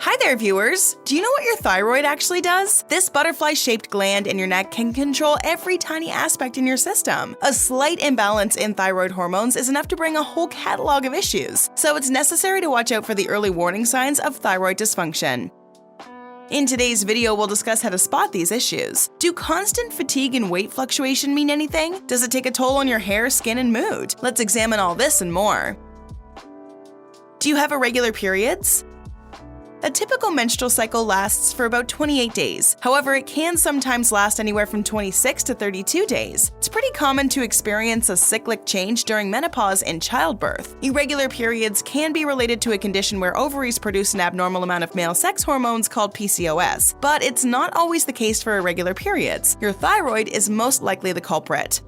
Hi there, viewers! Do you know what your thyroid actually does? This butterfly-shaped gland in your neck can control every tiny aspect in your system. A slight imbalance in thyroid hormones is enough to bring a whole catalog of issues, so it's necessary to watch out for the early warning signs of thyroid dysfunction. In today's video, we'll discuss how to spot these issues. Do constant fatigue and weight fluctuation mean anything? Does it take a toll on your hair, skin, and mood? Let's examine all this and more. Do you have irregular periods? A typical menstrual cycle lasts for about 28 days. However, it can sometimes last anywhere from 26 to 32 days. It's pretty common to experience a cyclic change during menopause and childbirth. Irregular periods can be related to a condition where ovaries produce an abnormal amount of male sex hormones called PCOS, but it's not always the case for irregular periods. Your thyroid is most likely the culprit.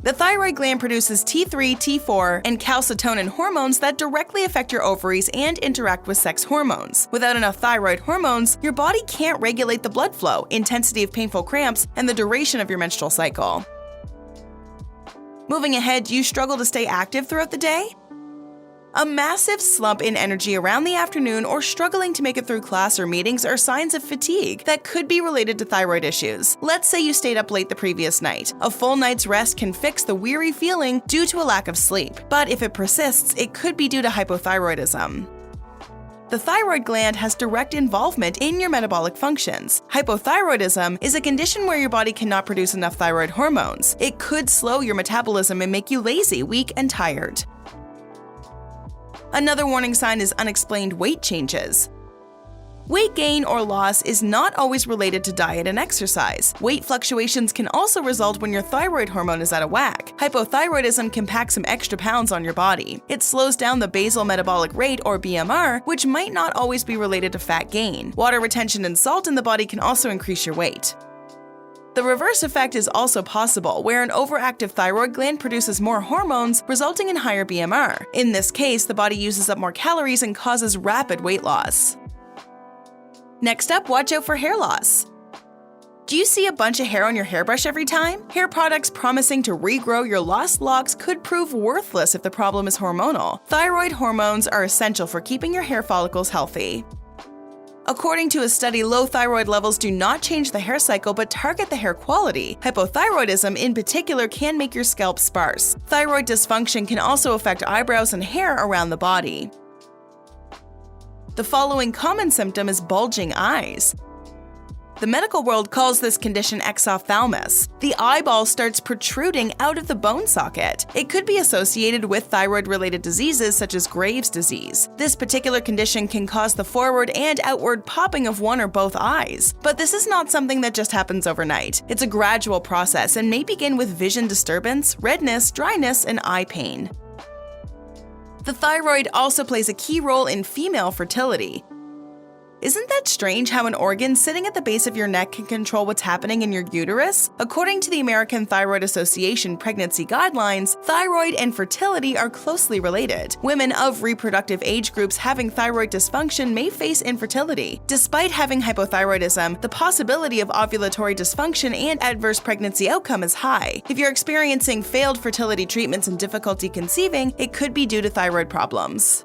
The thyroid gland produces T3, T4, and calcitonin hormones that directly affect your ovaries and interact with sex hormones. Without enough thyroid hormones, your body can't regulate the blood flow, intensity of painful cramps, and the duration of your menstrual cycle. Moving ahead, do you struggle to stay active throughout the day? A massive slump in energy around the afternoon or struggling to make it through class or meetings are signs of fatigue that could be related to thyroid issues. Let's say you stayed up late the previous night. A full night's rest can fix the weary feeling due to a lack of sleep, but if it persists, it could be due to hypothyroidism. The thyroid gland has direct involvement in your metabolic functions. Hypothyroidism is a condition where your body cannot produce enough thyroid hormones. It could slow your metabolism and make you lazy, weak, and tired. Another warning sign is unexplained weight changes. Weight gain or loss is not always related to diet and exercise. Weight fluctuations can also result when your thyroid hormone is out of whack. Hypothyroidism can pack some extra pounds on your body. It slows down the basal metabolic rate or BMR, which might not always be related to fat gain. Water retention and salt in the body can also increase your weight. The reverse effect is also possible, where an overactive thyroid gland produces more hormones, resulting in higher BMR. In this case, the body uses up more calories and causes rapid weight loss. Next up, watch out for hair loss. Do you see a bunch of hair on your hairbrush every time? Hair products promising to regrow your lost locks could prove worthless if the problem is hormonal. Thyroid hormones are essential for keeping your hair follicles healthy. According to a study, low thyroid levels do not change the hair cycle but target the hair quality. Hypothyroidism in particular can make your scalp sparse. Thyroid dysfunction can also affect eyebrows and hair around the body. The following common symptom is bulging eyes. The medical world calls this condition exophthalmos. The eyeball starts protruding out of the bone socket. It could be associated with thyroid-related diseases such as Graves' disease. This particular condition can cause the forward and outward popping of one or both eyes. But this is not something that just happens overnight. It's a gradual process and may begin with vision disturbance, redness, dryness, and eye pain. The thyroid also plays a key role in female fertility. Isn't that strange how an organ sitting at the base of your neck can control what's happening in your uterus? According to the American Thyroid Association pregnancy guidelines, thyroid and fertility are closely related. Women of reproductive age groups having thyroid dysfunction may face infertility. Despite having hypothyroidism, the possibility of ovulatory dysfunction and adverse pregnancy outcome is high. If you're experiencing failed fertility treatments and difficulty conceiving, it could be due to thyroid problems.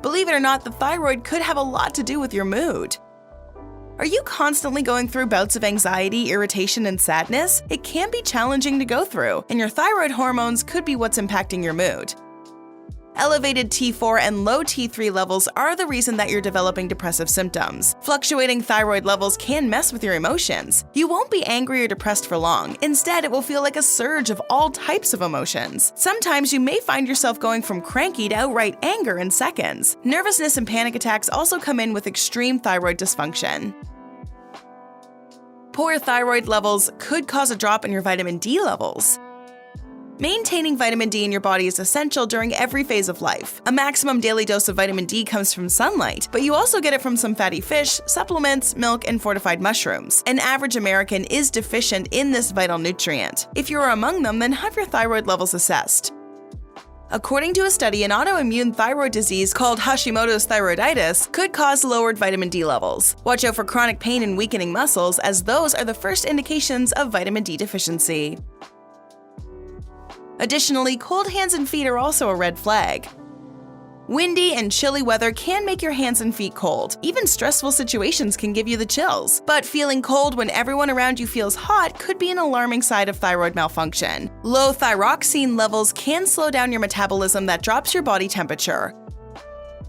Believe it or not, the thyroid could have a lot to do with your mood. Are you constantly going through bouts of anxiety, irritation, and sadness? It can be challenging to go through, and your thyroid hormones could be what's impacting your mood. Elevated T4 and low T3 levels are the reason that you're developing depressive symptoms. Fluctuating thyroid levels can mess with your emotions. You won't be angry or depressed for long. Instead, it will feel like a surge of all types of emotions. Sometimes you may find yourself going from cranky to outright anger in seconds. Nervousness and panic attacks also come in with extreme thyroid dysfunction. Poor thyroid levels could cause a drop in your vitamin D levels. Maintaining vitamin D in your body is essential during every phase of life. A maximum daily dose of vitamin D comes from sunlight, but you also get it from some fatty fish, supplements, milk, and fortified mushrooms. An average American is deficient in this vital nutrient. If you are among them, then have your thyroid levels assessed. According to a study, an autoimmune thyroid disease called Hashimoto's thyroiditis could cause lowered vitamin D levels. Watch out for chronic pain and weakening muscles, as those are the first indications of vitamin D deficiency. Additionally, cold hands and feet are also a red flag. Windy and chilly weather can make your hands and feet cold. Even stressful situations can give you the chills. But feeling cold when everyone around you feels hot could be an alarming sign of thyroid malfunction. Low thyroxine levels can slow down your metabolism that drops your body temperature.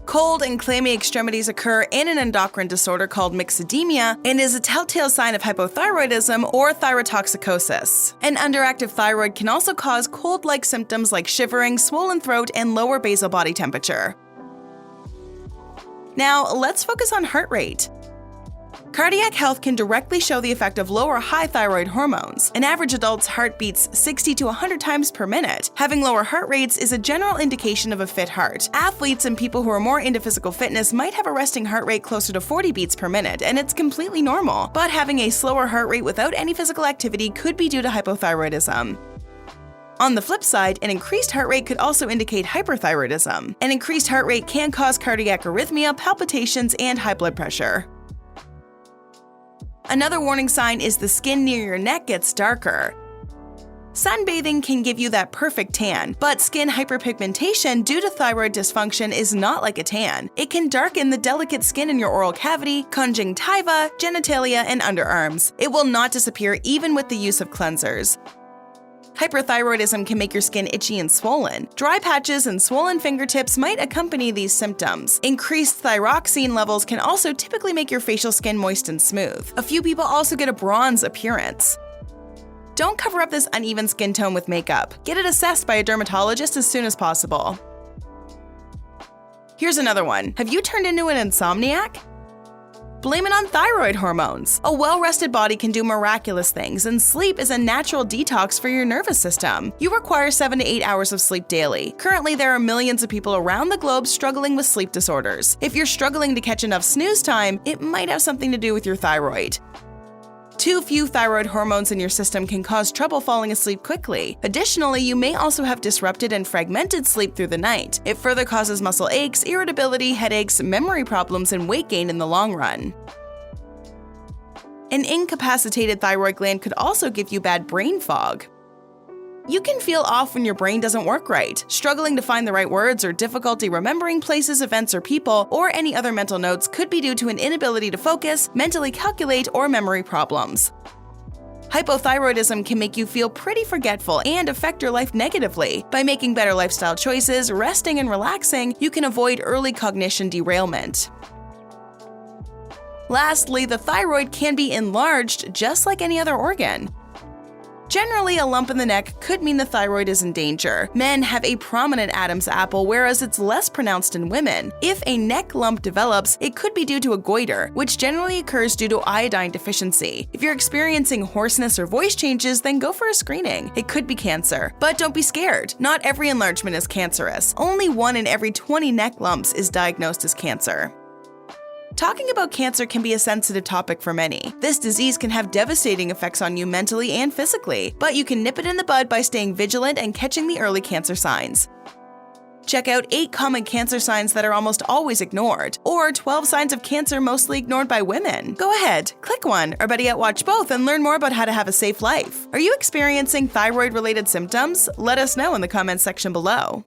Cold and clammy extremities occur in an endocrine disorder called myxedemia and is a telltale sign of hypothyroidism or thyrotoxicosis. An underactive thyroid can also cause cold-like symptoms like shivering, swollen throat, and lower basal body temperature. Now, let's focus on heart rate. Cardiac health can directly show the effect of low or high thyroid hormones. An average adult's heart beats 60 to 100 times per minute. Having lower heart rates is a general indication of a fit heart. Athletes and people who are more into physical fitness might have a resting heart rate closer to 40 beats per minute, and it's completely normal. But having a slower heart rate without any physical activity could be due to hypothyroidism. On the flip side, an increased heart rate could also indicate hyperthyroidism. An increased heart rate can cause cardiac arrhythmia, palpitations, and high blood pressure. Another warning sign is the skin near your neck gets darker. Sunbathing can give you that perfect tan, but skin hyperpigmentation due to thyroid dysfunction is not like a tan. It can darken the delicate skin in your oral cavity, conjunctiva, genitalia, and underarms. It will not disappear even with the use of cleansers. Hyperthyroidism can make your skin itchy and swollen. Dry patches and swollen fingertips might accompany these symptoms. Increased thyroxine levels can also typically make your facial skin moist and smooth. A few people also get a bronze appearance. Don't cover up this uneven skin tone with makeup. Get it assessed by a dermatologist as soon as possible. Here's another one. Have you turned into an insomniac? Blame it on thyroid hormones. A well-rested body can do miraculous things, and sleep is a natural detox for your nervous system. You require 7 to 8 hours of sleep daily. Currently, there are millions of people around the globe struggling with sleep disorders. If you're struggling to catch enough snooze time, it might have something to do with your thyroid. Too few thyroid hormones in your system can cause trouble falling asleep quickly. Additionally, you may also have disrupted and fragmented sleep through the night. It further causes muscle aches, irritability, headaches, memory problems, and weight gain in the long run. An incapacitated thyroid gland could also give you bad brain fog. You can feel off when your brain doesn't work right, struggling to find the right words, or difficulty remembering places, events, or people, or any other mental notes could be due to an inability to focus, mentally calculate, or memory problems. Hypothyroidism can make you feel pretty forgetful and affect your life negatively. By making better lifestyle choices, resting, and relaxing, you can avoid early cognition derailment. Lastly, the thyroid can be enlarged just like any other organ. Generally, a lump in the neck could mean the thyroid is in danger. Men have a prominent Adam's apple, whereas it's less pronounced in women. If a neck lump develops, it could be due to a goiter, which generally occurs due to iodine deficiency. If you're experiencing hoarseness or voice changes, then go for a screening. It could be cancer. But don't be scared. Not every enlargement is cancerous. Only 1 in every 20 neck lumps is diagnosed as cancer. Talking about cancer can be a sensitive topic for many. This disease can have devastating effects on you mentally and physically, but you can nip it in the bud by staying vigilant and catching the early cancer signs. Check out 8 common cancer signs that are almost always ignored, or 12 signs of cancer mostly ignored by women. Go ahead, click one, or better yet, watch both and learn more about how to have a safe life. Are you experiencing thyroid-related symptoms? Let us know in the comments section below.